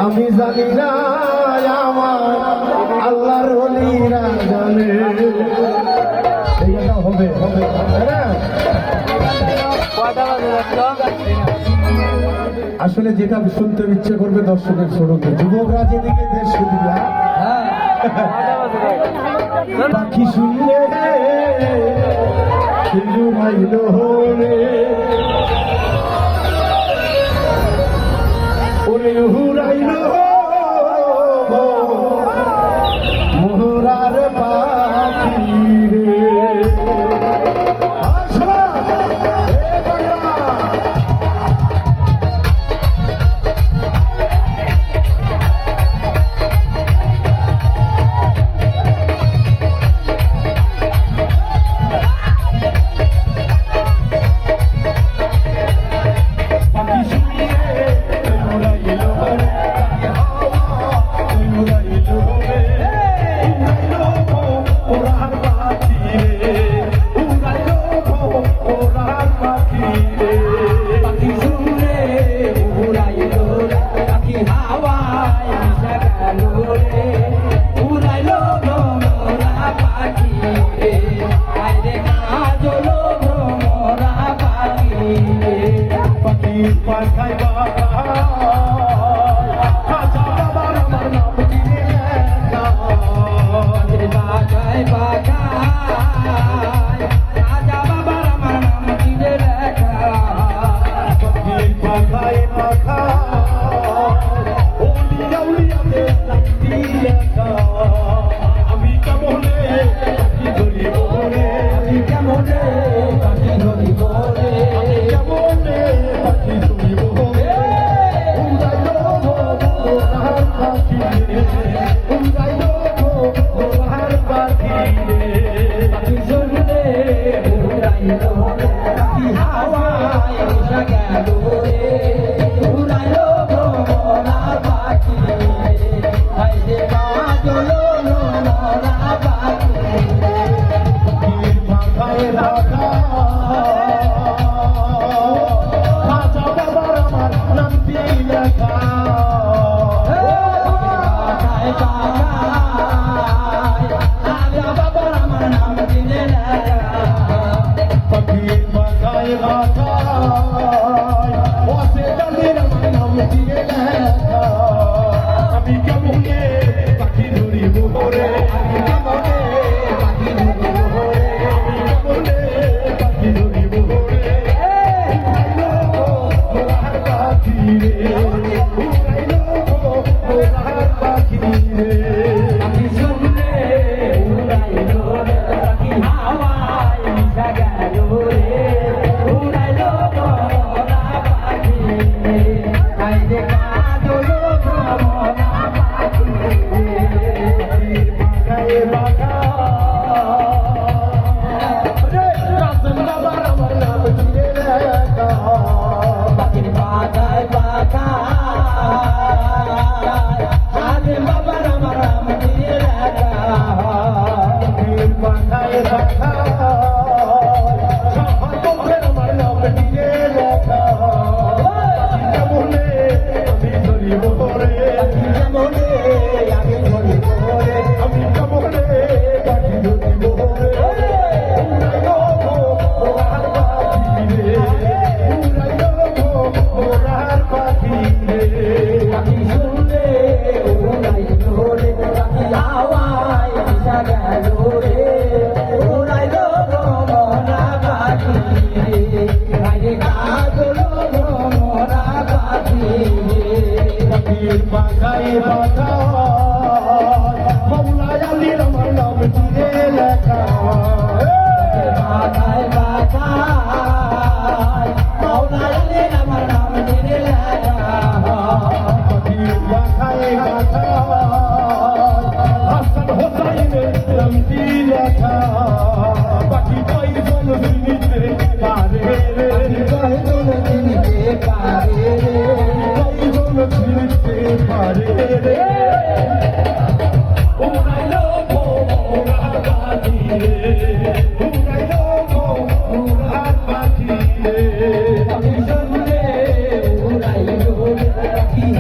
আমি জানি না আমার আল্লাহর ওলিরা জানে। এইটা হবে হবে আসলে যেটা শুনতে ইচ্ছে করবে দর্শকের শ্রোতা যুবকরা যেদিকে দেশ সেদিকে পাখি শুনলে রাইল রে ওরে হুরাইল মোহরার পাখি রে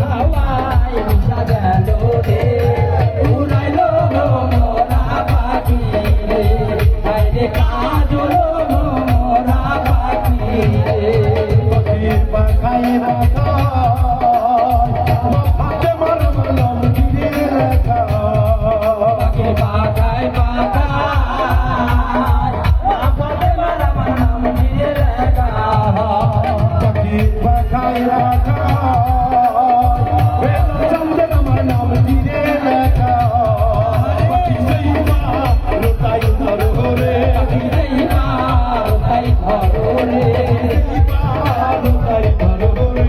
Hawaii রাখা চন্দন আমার নাম দিনে লেখা পাখি সেই মা লোটাই ধরো রে লোটাই ধরো রে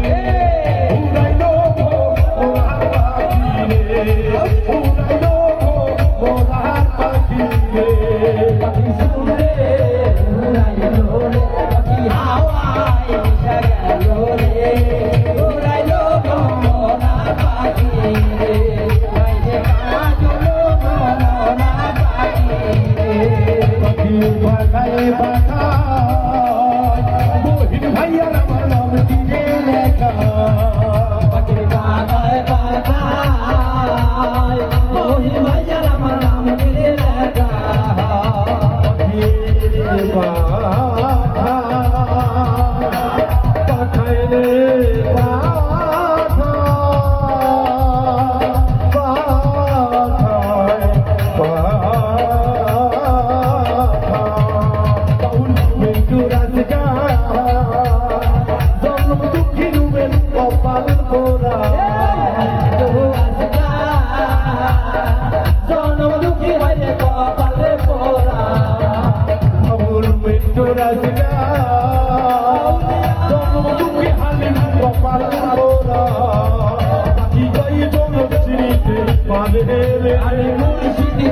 উড়াইলো মোরার পাখি রে উড়াইলো মোরার পাখি রে পাখি শুনে উড়াইলো রে পাখি হাওয়ায় মিশা গেল রে উড়াইলো মোরার পাখি রে বাইরে কাজলো মোরার পাখি রে পাখি বাগায় বাগায় মোহিন ভাইয়ার আমার নাম দিনে লেখা পাখি বাগায় বাগায় মোহিন ভাইয়ার আমার নাম দিনে লেখা পাখি পাখায় রে কপাল পোড়া জনম দুঃখী হয়ে কপালে পোড়া বাবুর মৃত্যু রাজগা জনম দুঃখী হালে কপাল পোড়া পাখি গাই জনম শ্রীতে পারে রে আরে মুর্শিদি